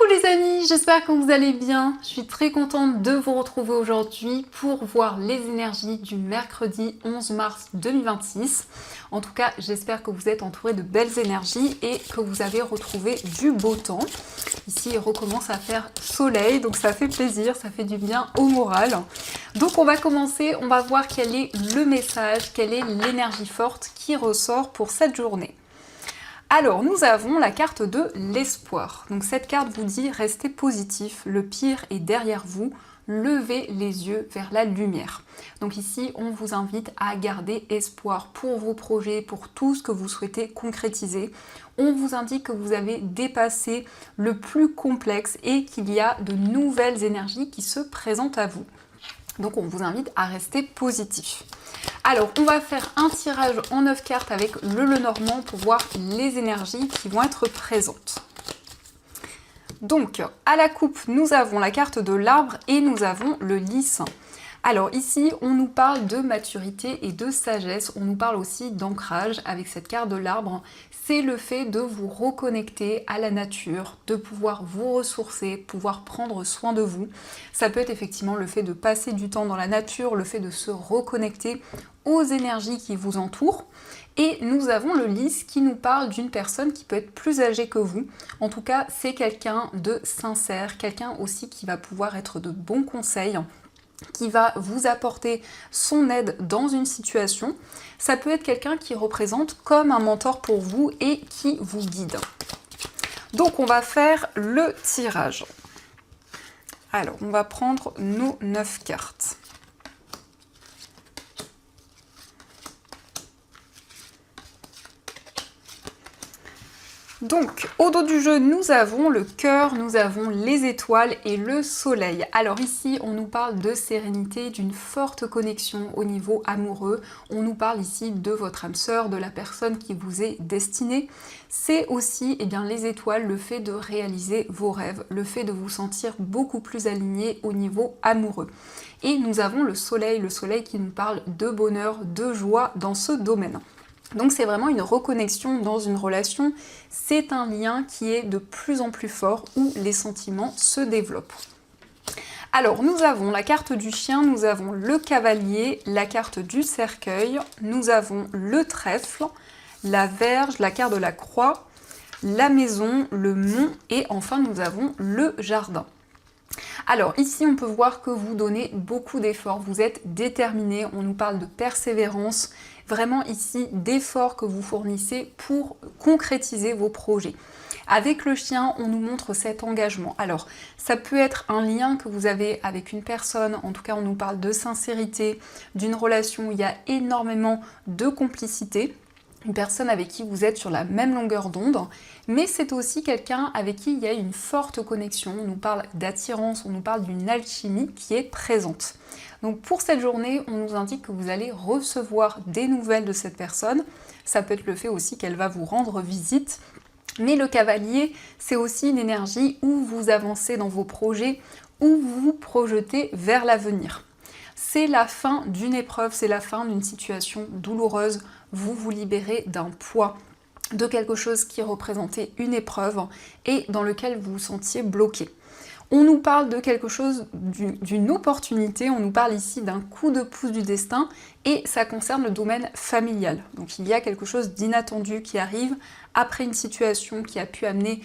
les amis, j'espère que vous allez bien. Je suis très contente de vous retrouver aujourd'hui pour voir les énergies du mercredi 11 mars 2026. En tout cas, j'espère que vous êtes entourés de belles énergies et que vous avez retrouvé du beau temps. Ici, il recommence à faire soleil, donc ça fait plaisir, ça fait du bien au moral. Donc on va commencer, on va voir quel est le message, quelle est l'énergie forte qui ressort pour cette journée. Alors, nous avons la carte de l'espoir. Donc cette carte vous dit restez positif, le pire est derrière vous, levez les yeux vers la lumière. Donc ici, on vous invite à garder espoir pour vos projets, pour tout ce que vous souhaitez concrétiser. On vous indique que vous avez dépassé le plus complexe et qu'il y a de nouvelles énergies qui se présentent à vous. Donc on vous invite à rester positif. Alors, on va faire un tirage en 9 cartes avec le Lenormand pour voir les énergies qui vont être présentes. Donc, à la coupe, nous avons la carte de l'arbre et nous avons le lys. Alors ici, on nous parle de maturité et de sagesse, on nous parle aussi d'ancrage avec cette carte de l'arbre. C'est le fait de vous reconnecter à la nature, de pouvoir vous ressourcer, pouvoir prendre soin de vous. Ça peut être effectivement le fait de passer du temps dans la nature, le fait de se reconnecter aux énergies qui vous entourent. Et nous avons le lys qui nous parle d'une personne qui peut être plus âgée que vous. En tout cas, c'est quelqu'un de sincère, quelqu'un aussi qui va pouvoir être de bons conseils, qui va vous apporter son aide dans une situation. Ça peut être quelqu'un qui représente comme un mentor pour vous et qui vous guide. Donc on va faire le tirage. Alors on va prendre nos 9 cartes. Donc, au dos du jeu, nous avons le cœur, nous avons les étoiles et le soleil. Alors ici, on nous parle de sérénité, d'une forte connexion au niveau amoureux. On nous parle ici de votre âme sœur, de la personne qui vous est destinée. C'est aussi les étoiles, le fait de réaliser vos rêves, le fait de vous sentir beaucoup plus aligné au niveau amoureux. Et nous avons le soleil qui nous parle de bonheur, de joie dans ce domaine. Donc c'est vraiment une reconnexion dans une relation, c'est un lien qui est de plus en plus fort où les sentiments se développent. Alors nous avons la carte du chien, nous avons le cavalier, la carte du cercueil, nous avons le trèfle, la verge, la carte de la croix, la maison, le mont et enfin nous avons le jardin. Alors ici on peut voir que vous donnez beaucoup d'efforts, vous êtes déterminé, on nous parle de persévérance, vraiment ici d'efforts que vous fournissez pour concrétiser vos projets. Avec le chien, on nous montre cet engagement. Alors ça peut être un lien que vous avez avec une personne, en tout cas on nous parle de sincérité, d'une relation où il y a énormément de complicité. Une personne avec qui vous êtes sur la même longueur d'onde, mais c'est aussi quelqu'un avec qui il y a une forte connexion. On nous parle d'attirance, on nous parle d'une alchimie qui est présente. Donc pour cette journée, on nous indique que vous allez recevoir des nouvelles de cette personne. Ça peut être le fait aussi qu'elle va vous rendre visite. Mais le cavalier, c'est aussi une énergie où vous avancez dans vos projets, où vous vous projetez vers l'avenir. C'est la fin d'une épreuve, c'est la fin d'une situation douloureuse. Vous vous libérez d'un poids, de quelque chose qui représentait une épreuve et dans lequel vous vous sentiez bloqué. On nous parle de quelque chose, d'une opportunité, on nous parle ici d'un coup de pouce du destin et ça concerne le domaine familial. Donc il y a quelque chose d'inattendu qui arrive après une situation qui a pu amener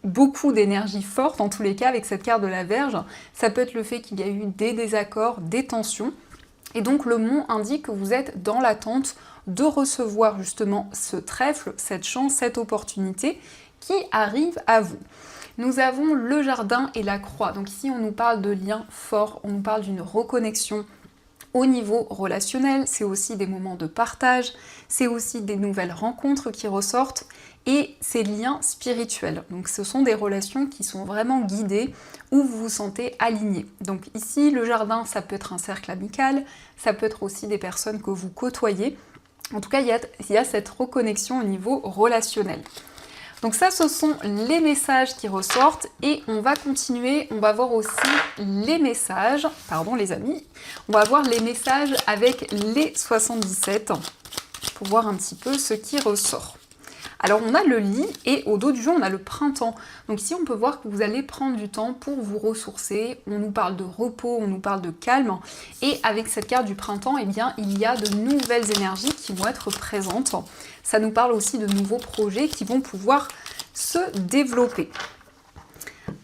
beaucoup d'énergie forte, en tous les cas avec cette carte de la Vierge. Ça peut être le fait qu'il y a eu des désaccords, des tensions. Et donc le mont indique que vous êtes dans l'attente de recevoir justement ce trèfle, cette chance, cette opportunité qui arrive à vous. Nous avons le jardin et la croix. Donc ici on nous parle de liens forts, on nous parle d'une reconnexion au niveau relationnel, c'est aussi des moments de partage, c'est aussi des nouvelles rencontres qui ressortent et ces liens spirituels. Donc ce sont des relations qui sont vraiment guidées, où vous vous sentez aligné. Donc ici, le jardin, ça peut être un cercle amical, ça peut être aussi des personnes que vous côtoyez. En tout cas, il y a cette reconnexion au niveau relationnel. Donc ça, ce sont les messages qui ressortent et on va continuer, on va voir aussi les messages, pardon les amis, on va voir les messages avec les 77 pour voir un petit peu ce qui ressort. Alors on a le lit et au dos du jeu on a le printemps. Donc ici on peut voir que vous allez prendre du temps pour vous ressourcer. On nous parle de repos, on nous parle de calme. Et avec cette carte du printemps, eh bien il y a de nouvelles énergies qui vont être présentes. Ça nous parle aussi de nouveaux projets qui vont pouvoir se développer.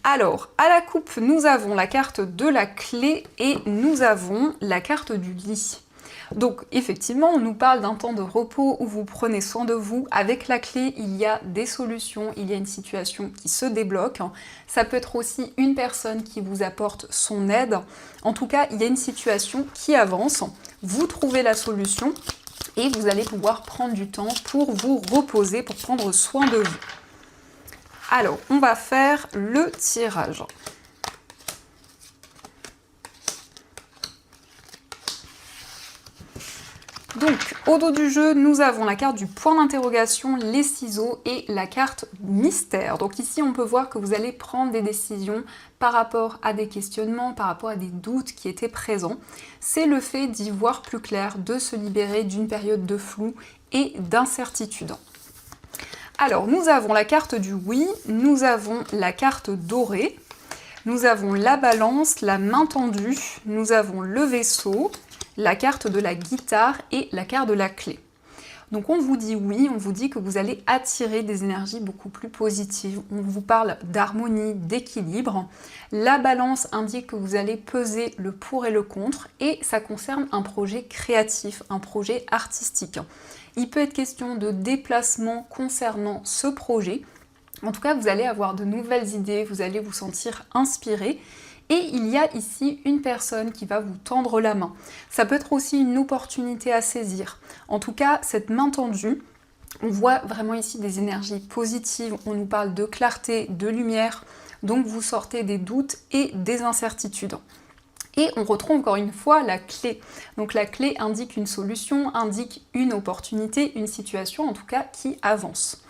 Alors, à la coupe, nous avons la carte de la clé et nous avons la carte du lit. Donc, effectivement, on nous parle d'un temps de repos où vous prenez soin de vous. Avec la clé, il y a des solutions, il y a une situation qui se débloque. Ça peut être aussi une personne qui vous apporte son aide. En tout cas, il y a une situation qui avance. Vous trouvez la solution et vous allez pouvoir prendre du temps pour vous reposer, pour prendre soin de vous. Alors, on va faire le tirage. Donc, au dos du jeu, nous avons la carte du point d'interrogation, les ciseaux et la carte mystère. Donc ici, on peut voir que vous allez prendre des décisions par rapport à des questionnements, par rapport à des doutes qui étaient présents. C'est le fait d'y voir plus clair, de se libérer d'une période de flou et d'incertitude. Alors, nous avons la carte du oui, nous avons la carte dorée, nous avons la balance, la main tendue, nous avons le vaisseau, la carte de la guitare et la carte de la clé. Donc on vous dit oui, on vous dit que vous allez attirer des énergies beaucoup plus positives. On vous parle d'harmonie, d'équilibre. La balance indique que vous allez peser le pour et le contre et ça concerne un projet créatif, un projet artistique. Il peut être question de déplacement concernant ce projet. En tout cas, vous allez avoir de nouvelles idées, vous allez vous sentir inspiré. Et il y a ici une personne qui va vous tendre la main. Ça peut être aussi une opportunité à saisir. En tout cas, cette main tendue, on voit vraiment ici des énergies positives. On nous parle de clarté, de lumière. Donc vous sortez des doutes et des incertitudes. Et on retrouve encore une fois la clé. Donc la clé indique une solution, indique une opportunité, une situation en tout cas qui avance.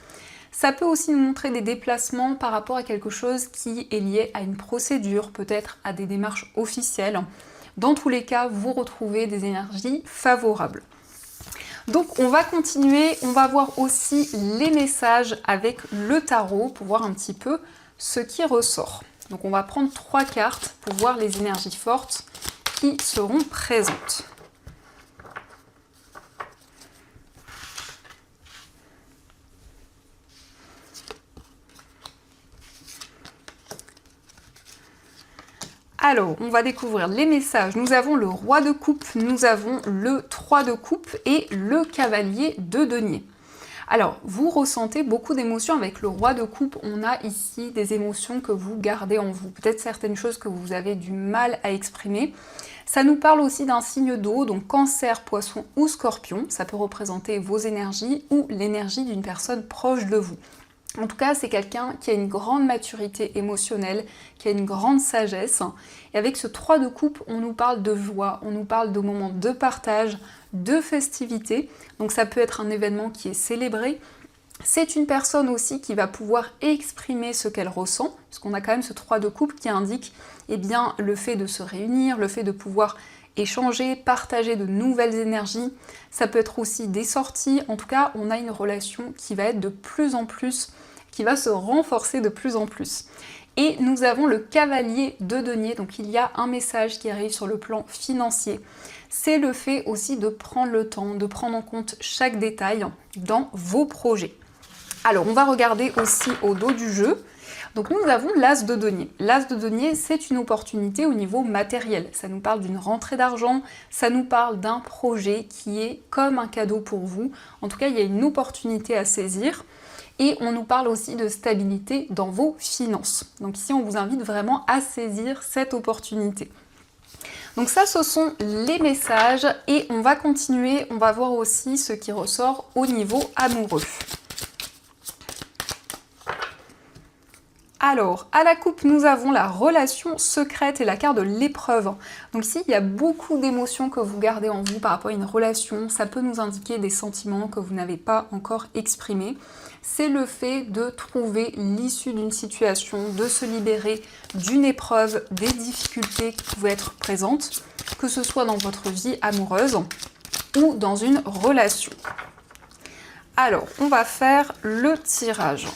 Ça peut aussi nous montrer des déplacements par rapport à quelque chose qui est lié à une procédure, peut-être à des démarches officielles. Dans tous les cas, vous retrouvez des énergies favorables. Donc on va continuer, on va voir aussi les messages avec le tarot pour voir un petit peu ce qui ressort. Donc on va prendre 3 cartes pour voir les énergies fortes qui seront présentes. Alors, on va découvrir les messages. Nous avons le roi de coupe, nous avons le 3 de coupe et le cavalier de denier. Alors, vous ressentez beaucoup d'émotions avec le roi de coupe. On a ici des émotions que vous gardez en vous. Peut-être certaines choses que vous avez du mal à exprimer. Ça nous parle aussi d'un signe d'eau, donc cancer, poisson ou scorpion. Ça peut représenter vos énergies ou l'énergie d'une personne proche de vous. En tout cas, c'est quelqu'un qui a une grande maturité émotionnelle, qui a une grande sagesse. Et avec ce 3 de coupe, on nous parle de joie, on nous parle de moments de partage, de festivité. Donc ça peut être un événement qui est célébré. C'est une personne aussi qui va pouvoir exprimer ce qu'elle ressent, puisqu'on a quand même ce 3 de coupe qui indique eh bien, le fait de se réunir, le fait de pouvoir échanger, partager de nouvelles énergies. Ça peut être aussi des sorties. En tout cas, on a une relation qui va être de plus en plus, qui va se renforcer de plus en plus. Et nous avons le cavalier de denier, donc il y a un message qui arrive sur le plan financier. C'est le fait aussi de prendre le temps, de prendre en compte chaque détail dans vos projets. Alors, on va regarder aussi au dos du jeu. Donc nous avons l'as de denier. L'as de denier, c'est une opportunité au niveau matériel. Ça nous parle d'une rentrée d'argent, ça nous parle d'un projet qui est comme un cadeau pour vous. En tout cas, il y a une opportunité à saisir. Et on nous parle aussi de stabilité dans vos finances. Donc ici, on vous invite vraiment à saisir cette opportunité. Donc ça, ce sont les messages. Et on va continuer, on va voir aussi ce qui ressort au niveau amoureux. Alors, à la coupe, nous avons la relation secrète et la carte de l'épreuve. Donc ici, il y a beaucoup d'émotions que vous gardez en vous par rapport à une relation. Ça peut nous indiquer des sentiments que vous n'avez pas encore exprimés. C'est le fait de trouver l'issue d'une situation, de se libérer d'une épreuve, des difficultés qui pouvaient être présentes, que ce soit dans votre vie amoureuse ou dans une relation. Alors, on va faire le tirage.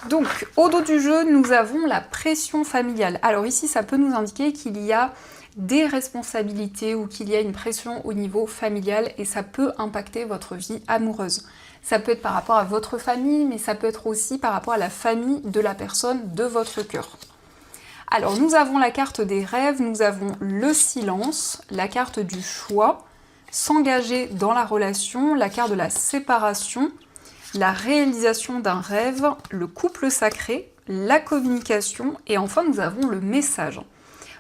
Donc, au dos du jeu, nous avons la pression familiale. Alors ici, ça peut nous indiquer qu'il y a des responsabilités ou qu'il y a une pression au niveau familial et ça peut impacter votre vie amoureuse. Ça peut être par rapport à votre famille, mais ça peut être aussi par rapport à la famille de la personne de votre cœur. Alors, nous avons la carte des rêves, nous avons le silence, la carte du choix, s'engager dans la relation, la carte de la séparation, la réalisation d'un rêve, le couple sacré, la communication et enfin nous avons le message.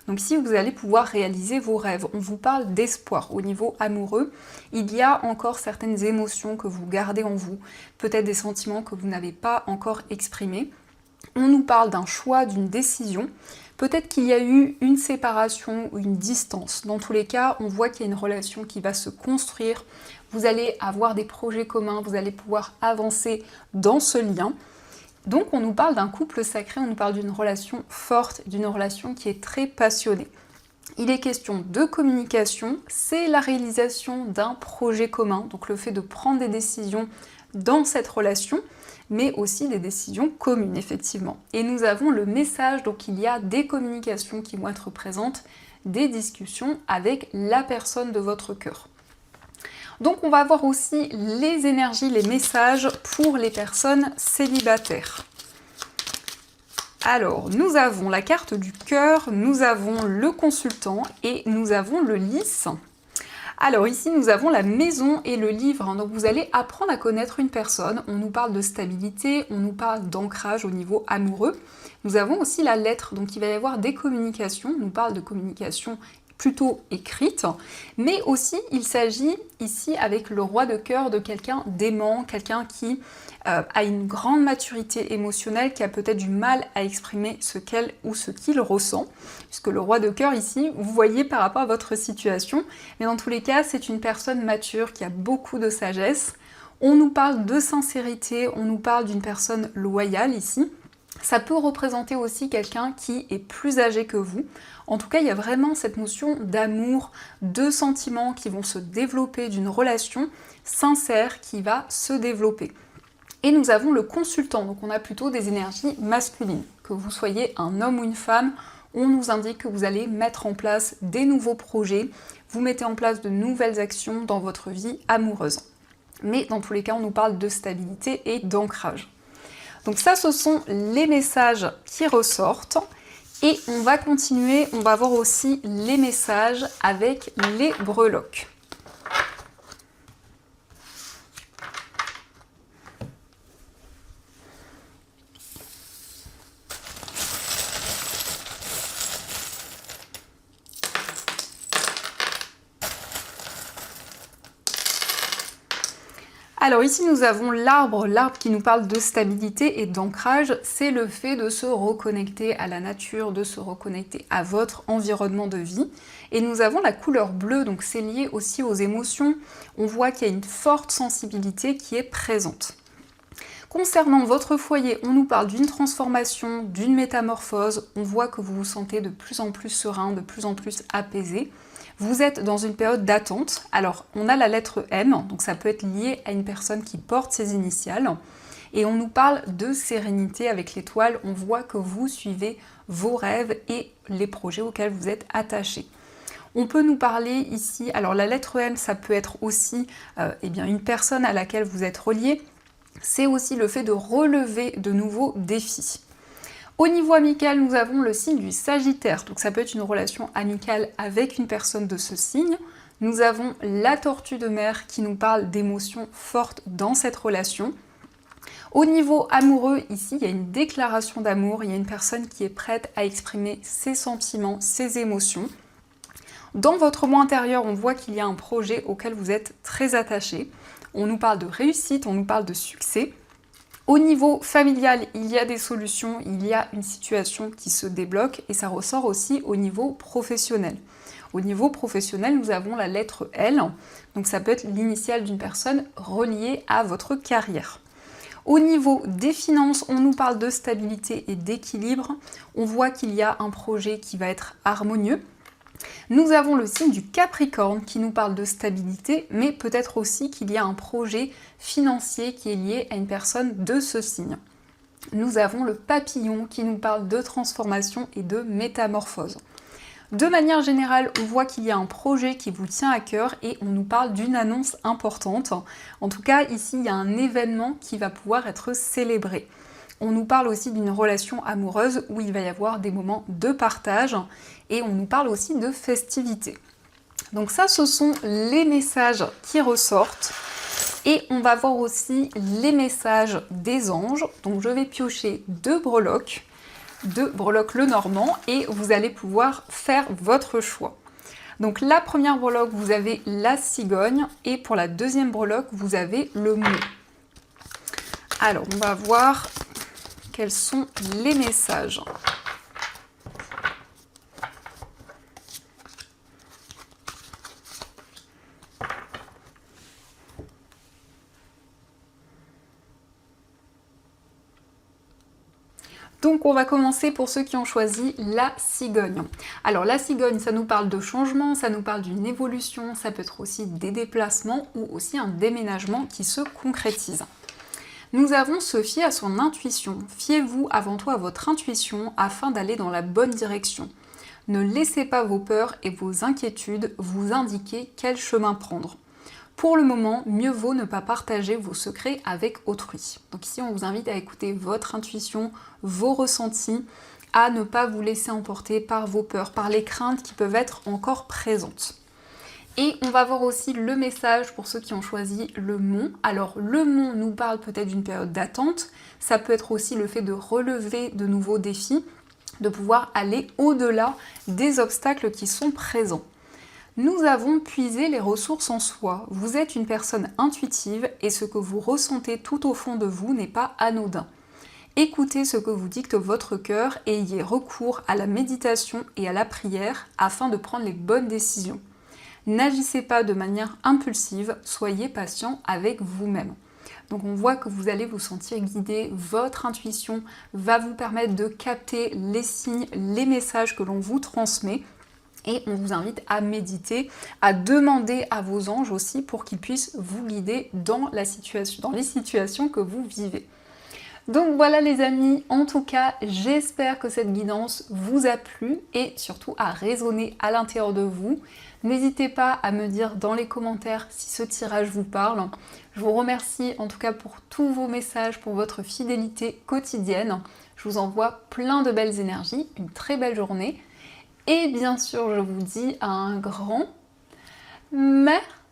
Donc ici vous allez pouvoir réaliser vos rêves. On vous parle d'espoir au niveau amoureux. Il y a encore certaines émotions que vous gardez en vous, peut-être des sentiments que vous n'avez pas encore exprimés. On nous parle d'un choix, d'une décision. Peut-être qu'il y a eu une séparation ou une distance. Dans tous les cas, on voit qu'il y a une relation qui va se construire. Vous allez avoir des projets communs, vous allez pouvoir avancer dans ce lien. Donc on nous parle d'un couple sacré, on nous parle d'une relation forte, d'une relation qui est très passionnée. Il est question de communication, c'est la réalisation d'un projet commun, donc le fait de prendre des décisions dans cette relation, mais aussi des décisions communes, effectivement. Et nous avons le message, donc il y a des communications qui vont être présentes, des discussions avec la personne de votre cœur. Donc on va voir aussi les énergies, les messages pour les personnes célibataires. Alors, nous avons la carte du cœur, nous avons le consultant et nous avons le lys. Alors ici, nous avons la maison et le livre. Donc vous allez apprendre à connaître une personne. On nous parle de stabilité, on nous parle d'ancrage au niveau amoureux. Nous avons aussi la lettre, donc il va y avoir des communications. On nous parle de communication plutôt écrite, mais aussi il s'agit ici avec le roi de cœur de quelqu'un d'aimant, quelqu'un qui a une grande maturité émotionnelle, qui a peut-être du mal à exprimer ce qu'elle ou ce qu'il ressent, puisque le roi de cœur ici, vous voyez par rapport à votre situation, mais dans tous les cas c'est une personne mature qui a beaucoup de sagesse. On nous parle de sincérité, on nous parle d'une personne loyale ici. Ça peut représenter aussi quelqu'un qui est plus âgé que vous. En tout cas, il y a vraiment cette notion d'amour, de sentiments qui vont se développer, d'une relation sincère qui va se développer. Et nous avons le consultant, donc on a plutôt des énergies masculines. Que vous soyez un homme ou une femme, on nous indique que vous allez mettre en place des nouveaux projets, vous mettez en place de nouvelles actions dans votre vie amoureuse. Mais dans tous les cas, on nous parle de stabilité et d'ancrage. Donc ça, ce sont les messages qui ressortent. Et on va continuer, on va voir aussi les messages avec les breloques. Alors ici nous avons l'arbre qui nous parle de stabilité et d'ancrage, c'est le fait de se reconnecter à la nature, de se reconnecter à votre environnement de vie. Et nous avons la couleur bleue, donc c'est lié aussi aux émotions. On voit qu'il y a une forte sensibilité qui est présente. Concernant votre foyer, on nous parle d'une transformation, d'une métamorphose. On voit que vous vous sentez de plus en plus serein, de plus en plus apaisé. Vous êtes dans une période d'attente. Alors, on a la lettre M, donc ça peut être lié à une personne qui porte ses initiales. Et on nous parle de sérénité avec l'étoile. On voit que vous suivez vos rêves et les projets auxquels vous êtes attachés. On peut nous parler ici, alors la lettre M, ça peut être aussi une personne à laquelle vous êtes relié. C'est aussi le fait de relever de nouveaux défis. Au niveau amical, nous avons le signe du Sagittaire, donc ça peut être une relation amicale avec une personne de ce signe. Nous avons la tortue de mer qui nous parle d'émotions fortes dans cette relation. Au niveau amoureux, ici, il y a une déclaration d'amour, il y a une personne qui est prête à exprimer ses sentiments, ses émotions. Dans votre moi intérieur, on voit qu'il y a un projet auquel vous êtes très attaché. On nous parle de réussite, on nous parle de succès. Au niveau familial, il y a des solutions, il y a une situation qui se débloque et ça ressort aussi au niveau professionnel. Au niveau professionnel, nous avons la lettre L, donc ça peut être l'initiale d'une personne reliée à votre carrière. Au niveau des finances, on nous parle de stabilité et d'équilibre. On voit qu'il y a un projet qui va être harmonieux. Nous avons le signe du Capricorne qui nous parle de stabilité, mais peut-être aussi qu'il y a un projet financier qui est lié à une personne de ce signe. Nous avons le Papillon qui nous parle de transformation et de métamorphose. De manière générale, on voit qu'il y a un projet qui vous tient à cœur et on nous parle d'une annonce importante. En tout cas, ici, il y a un événement qui va pouvoir être célébré. On nous parle aussi d'une relation amoureuse où il va y avoir des moments de partage et on nous parle aussi de festivités. Donc ça, ce sont les messages qui ressortent. Et on va voir aussi les messages des anges. Donc je vais piocher deux breloques Lenormand et vous allez pouvoir faire votre choix. Donc la première breloque, vous avez la cigogne et pour la deuxième breloque, vous avez le mot. Alors on va voir quels sont les messages. Donc on va commencer pour ceux qui ont choisi la cigogne. Alors la cigogne, ça nous parle de changement, ça nous parle d'une évolution, ça peut être aussi des déplacements ou aussi un déménagement qui se concrétise. Nous avons se fier à son intuition. Fiez-vous avant tout à votre intuition afin d'aller dans la bonne direction. Ne laissez pas vos peurs et vos inquiétudes vous indiquer quel chemin prendre. Pour le moment, mieux vaut ne pas partager vos secrets avec autrui. Donc ici, on vous invite à écouter votre intuition, vos ressentis, à ne pas vous laisser emporter par vos peurs, par les craintes qui peuvent être encore présentes. Et on va voir aussi le message pour ceux qui ont choisi le mont. Alors le mont nous parle peut-être d'une période d'attente, ça peut être aussi le fait de relever de nouveaux défis, de pouvoir aller au-delà des obstacles qui sont présents. Nous avons puisé les ressources en soi. Vous êtes une personne intuitive et ce que vous ressentez tout au fond de vous n'est pas anodin. Écoutez ce que vous dicte votre cœur et ayez recours à la méditation et à la prière afin de prendre les bonnes décisions. N'agissez pas de manière impulsive, soyez patient avec vous-même. Donc on voit que vous allez vous sentir guidé, votre intuition va vous permettre de capter les signes, les messages que l'on vous transmet. Et on vous invite à méditer, à demander à vos anges aussi pour qu'ils puissent vous guider dans les situations que vous vivez. Donc voilà les amis, en tout cas j'espère que cette guidance vous a plu et surtout a résonné à l'intérieur de vous. N'hésitez pas à me dire dans les commentaires si ce tirage vous parle. Je vous remercie en tout cas pour tous vos messages, pour votre fidélité quotidienne. Je vous envoie plein de belles énergies, une très belle journée. Et bien sûr, je vous dis un grand merci.